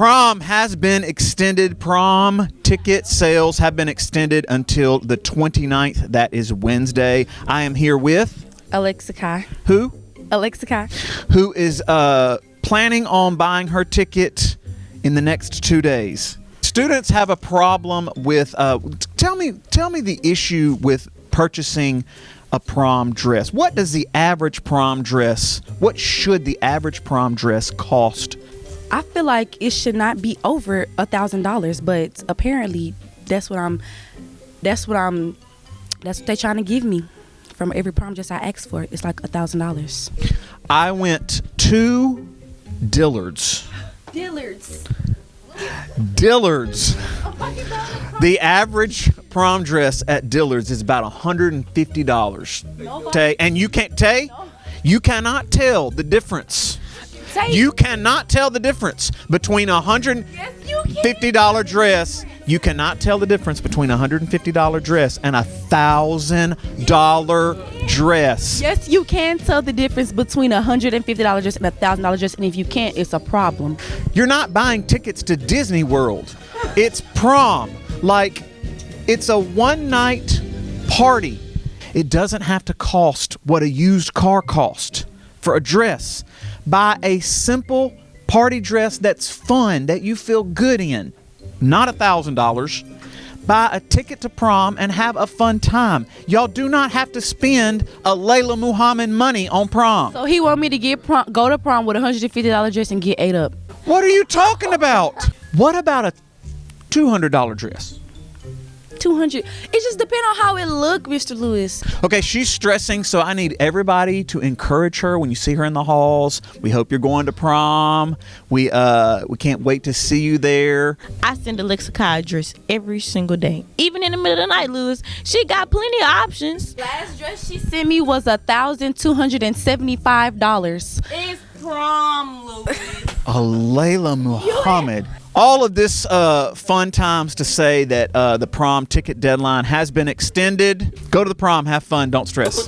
Prom has been extended. Prom ticket sales have been extended until the 29th. That is Wednesday. I am here with Alexa Kai. Who? Alexa Kai. Who is planning on buying her ticket in the next 2 days. Students have a problem with tell me the issue with purchasing a prom dress. What does the average prom dress, what should the average prom dress cost? I feel like it should not be over $1,000, but apparently that's what they're trying to give me from every prom dress I asked for. It's like $1,000. I went to Dillard's. The average prom dress at Dillard's is about $150. Tay, and you cannot tell the difference. You cannot tell the difference between a $150 dress. You cannot tell the difference between a $150 dress and a $1,000 dress. Yes, you can tell the difference between a $150 dress and a $1,000 dress, and if you can't, it's a problem. You're not buying tickets to Disney World. It's prom. Like, it's a one-night party. It doesn't have to cost what a used car cost for a dress. Buy a simple party dress that's fun, that you feel good in. Not $1,000. Buy a ticket to prom and have a fun time. Y'all do not have to spend a Layla Muhammad money on prom. So he want me to go to prom with a $150 dress and get ate up. What are you talking about? What about a $200 dress? $200. It just depends on how it look, Mr. Lewis. Okay, she's stressing, so I need everybody to encourage her when you see her in the halls. We hope you're going to prom. We can't wait to see you there. I send Alexa Kai a dress every single day, even in the middle of the night, Lewis. She got plenty of options. Last dress she sent me was $1,275. It's prom, Lewis. A Layla Muhammad. All of this fun times to say that the prom ticket deadline has been extended. Go to the prom, have fun, don't stress.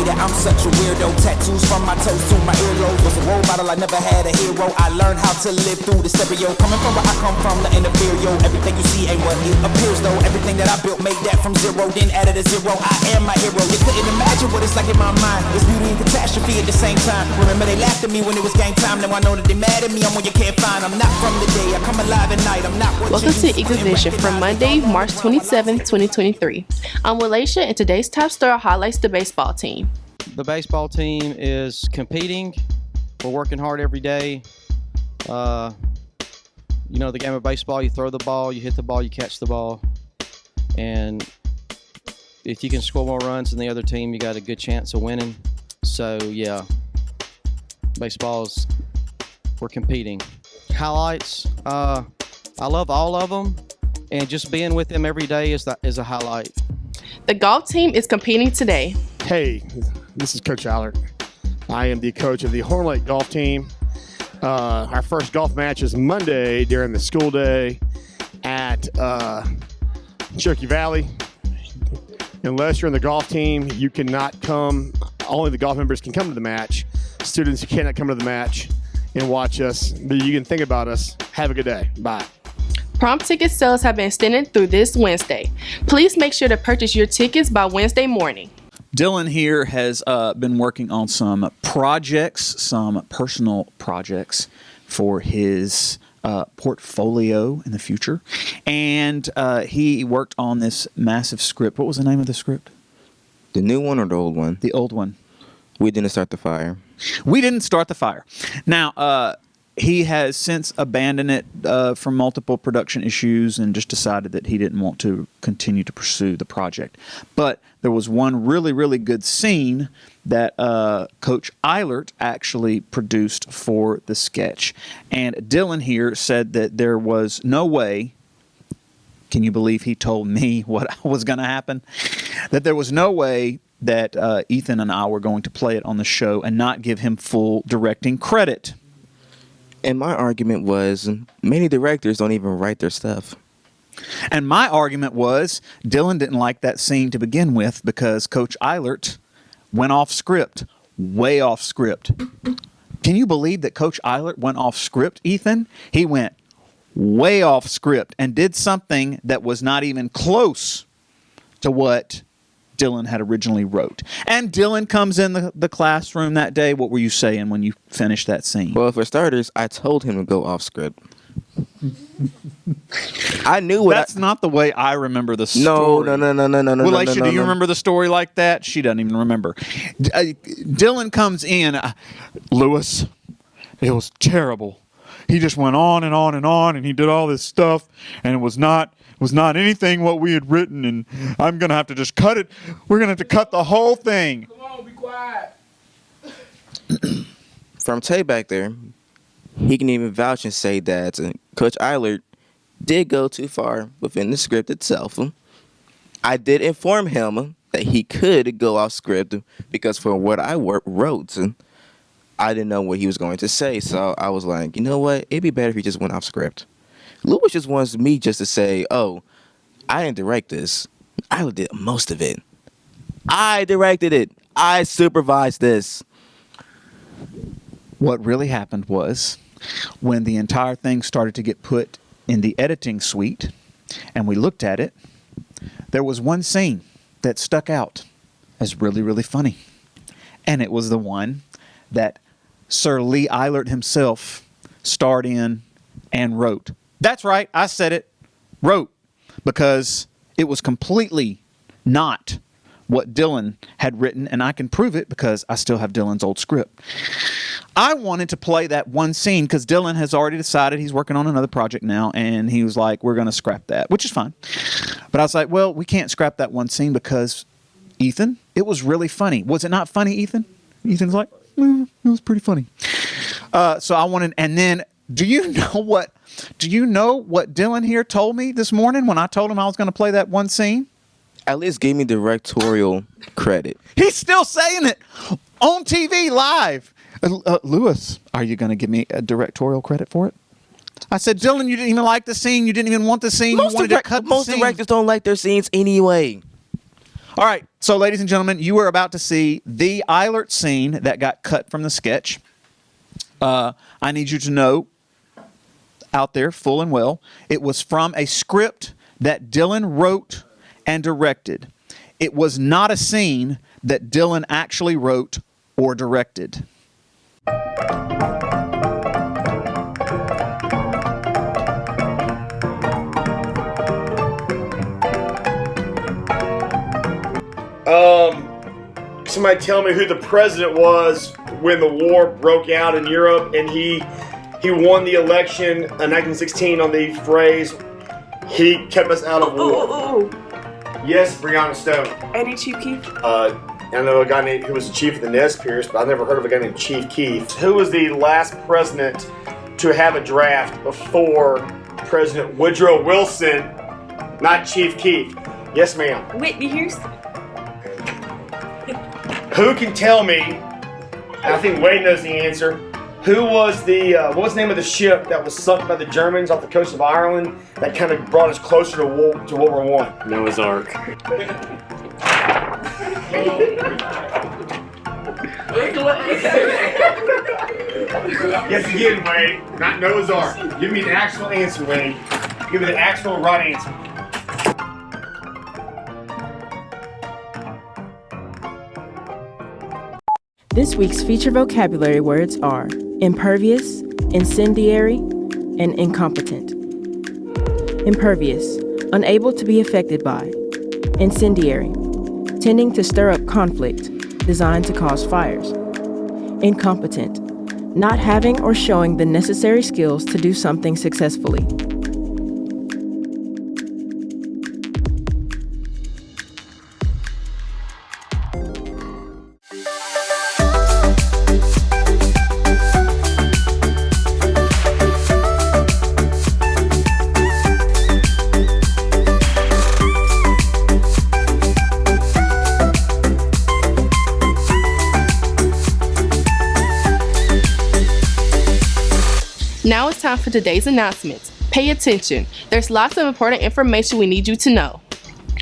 I'm such a weirdo. Tattoos from my toes to my earlobe. Was a role model, I never had a hero. I learned how to live through the stereo. Coming from where I come from, the inferior. Everything you see ain't what it appears though. Everything that I built made that from zero, then added a zero. I am my hero. You couldn't imagine what it's like in my mind. It's beauty and catastrophe at the same time. Remember they laughed at me when it was game time. Now I know that they mad at me. I'm when you can't find. I'm not from the day. I come alive at night. I'm not what Welcome to Eagles Nation from Monday, March 27, 2023. I'm Walaisha, and today's top story highlights the baseball team. The baseball team is competing. We're working hard every day. You know, the game of baseball, you throw the ball, you hit the ball, you catch the ball. And if you can score more runs than the other team, you got a good chance of winning. So, yeah, we're competing. Highlights, I love all of them. And just being with them every day is a highlight. The golf team is competing today. Hey, this is Coach Allard. I am the coach of the Horn Lake golf team. Our first golf match is Monday during the school day at Cherokee Valley. Unless you're in the golf team, you cannot come. Only the golf members can come to the match. Students, you cannot come to the match and watch us, but you can think about us. Have a good day. Bye. Prom ticket sales have been extended through this Wednesday. Please make sure to purchase your tickets by Wednesday morning. Dylan here has been working on some projects, some personal projects for his portfolio in the future. And he worked on this massive script. What was the name of the script? The new one or the old one? The old one. We didn't start the fire. We didn't start the fire. Now, he has since abandoned it for multiple production issues and just decided that he didn't want to continue to pursue the project. But there was one really, really good scene that Coach Eilert actually produced for the sketch. And Dylan here said that there was no way, can you believe he told me what was going to happen? That there was no way that Ethan and I were going to play it on the show and not give him full directing credit. And my argument was many directors don't even write their stuff. And my argument was Dylan didn't like that scene to begin with because Coach Eilert went off script, way off script. Can you believe that Coach Eilert went off script, Ethan? He went way off script and did something that was not even close to what Dylan had originally wrote. And Dylan comes in the classroom that day. What were you saying when you finished that scene? Well, for starters, I told him to go off script. I knew what. That's not the way I remember the story. No. Well, Aisha, do you remember the story like that? She doesn't even remember. Dylan comes in. Lewis, it was terrible. He just went on and on and on, and he did all this stuff, and it was not anything what we had written, and I'm going to have to just cut it. We're going to have to cut the whole thing. Come on, be quiet. From Tay back there, he can even vouch and say that Coach Eilert did go too far within the script itself. I did inform him that he could go off script because for what I wrote, I didn't know what he was going to say. So I was like, you know what? It'd be better if he just went off script. Lewis just wants me just to say, oh, I didn't direct this. I did most of it. I directed it. I supervised this. What really happened was when the entire thing started to get put in the editing suite and we looked at it, there was one scene that stuck out as really, really funny. And it was the one that Sir Lee Eilert himself starred in and wrote. That's right, I said it, wrote, because it was completely not what Dylan had written, and I can prove it because I still have Dylan's old script. I wanted to play that one scene because Dylan has already decided he's working on another project now, and he was like, we're going to scrap that, which is fine. But I was like, well, we can't scrap that one scene because, Ethan, it was really funny. Was it not funny, Ethan? Ethan's like, it was pretty funny. So I wanted, and then, do you know what Dylan here told me this morning when I told him I was going to play that one scene? At least give me directorial credit. He's still saying it on TV live. Lewis, are you going to give me a directorial credit for it? I said, Dylan, you didn't even like the scene. You didn't even want the scene. You wanted to cut the most scene. directors don't like their scenes anyway. All right. So, ladies and gentlemen, you are about to see the Eilert scene that got cut from the sketch. I need you to know out there full and well, it was from a script that Dylan wrote and directed. It was not a scene that Dylan actually wrote or directed. Somebody tell me who the president was when the war broke out in Europe and he won the election in 1916 on the phrase, he kept us out of war. Yes, Breonna Stone. Any Chief Keef? I know a guy who was the chief of the Nez Perce, but I've never heard of a guy named Chief Keef. Who was the last president to have a draft before President Woodrow Wilson, not Chief Keef? Yes, ma'am. Whitney Houston. Who can tell me, I think Wade knows the answer, who was what was the name of the ship that was sunk by the Germans off the coast of Ireland that kind of brought us closer to World War I? Noah's Ark. Yes, again, Wade. Not Noah's Ark. Give me the actual answer, Wade. Give me the actual right answer. This week's feature vocabulary words are impervious, incendiary, and incompetent. Impervious, unable to be affected by. Incendiary, tending to stir up conflict, designed to cause fires. Incompetent, not having or showing the necessary skills to do something successfully. Now it's time for today's announcements. Pay attention. There's lots of important information we need you to know.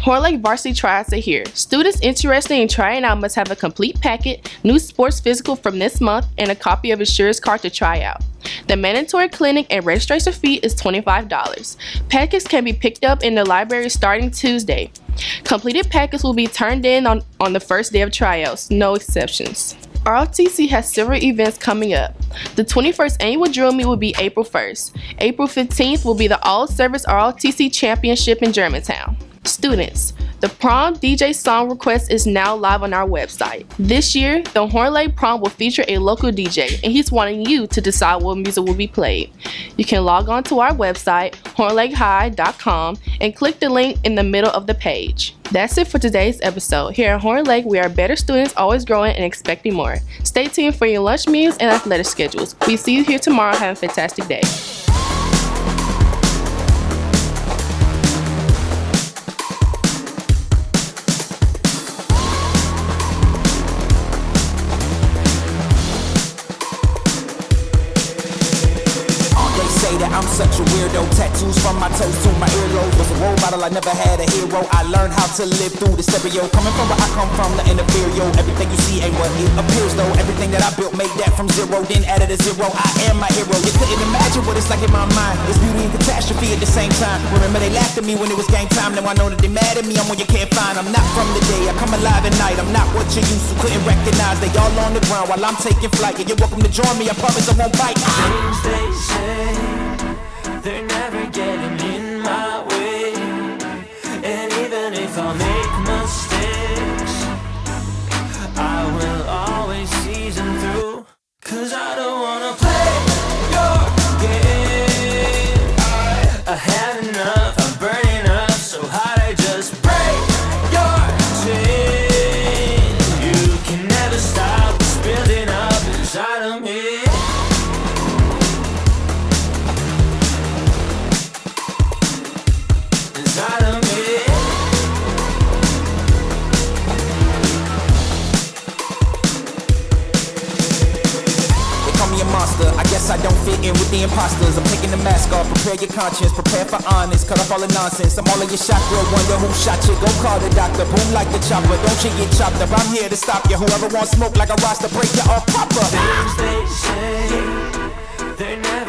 Horn Lake varsity tryouts are here. Students interested in trying out must have a complete packet, new sports physical from this month, and a copy of insurance card to try out. The mandatory clinic and registration fee is $25. Packets can be picked up in the library starting Tuesday. Completed packets will be turned in on the first day of tryouts, no exceptions. ROTC has several events coming up. The 21st annual drill meet will be April 1st. April 15th will be the all-service ROTC championship in Germantown. Students, the prom DJ song request is now live on our website. This year, the Horn Lake prom will feature a local DJ, and he's wanting you to decide what music will be played. You can log on to our website, hornlakehigh.com, and click the link in the middle of the page. That's it for today's episode. Here at Horn Lake, we are better students, always growing and expecting more. Stay tuned for your lunch meals and athletic schedules. We see you here tomorrow. Have a fantastic day. I'm such a weirdo, tattoos from my toes to my earlobe. Was a role model, I never had a hero. I learned how to live through the stereo. Coming from where I come from, the inferior. Everything you see ain't what it appears though. Everything that I built made that from zero, then added a zero. I am my hero. You couldn't imagine what it's like in my mind. It's beauty and catastrophe at the same time. Remember they laughed at me when it was game time. Now I know that they mad at me. I'm one you can't find. I'm not from the day. I come alive at night. I'm not what you used to. Couldn't recognize. They all on the ground while I'm taking flight. And you're welcome to join me. I promise I won't bite. Things they say, they're never getting in my way. And even if I make mistakes, I will always see them through. Cause I don't wanna play your game. I had enough, I'm burning up so hot I just break your chain. You can never stop what's building up inside of me. I guess I don't fit in with the imposters. I'm taking the mask off, prepare your conscience, prepare for honest, cut off all the nonsense. I'm all in your chakra, wonder who shot you. Go call the doctor, boom like the chopper. Don't you get chopped up, I'm here to stop you. Whoever wants smoke like a roster, break you off proper. Things they say, they're never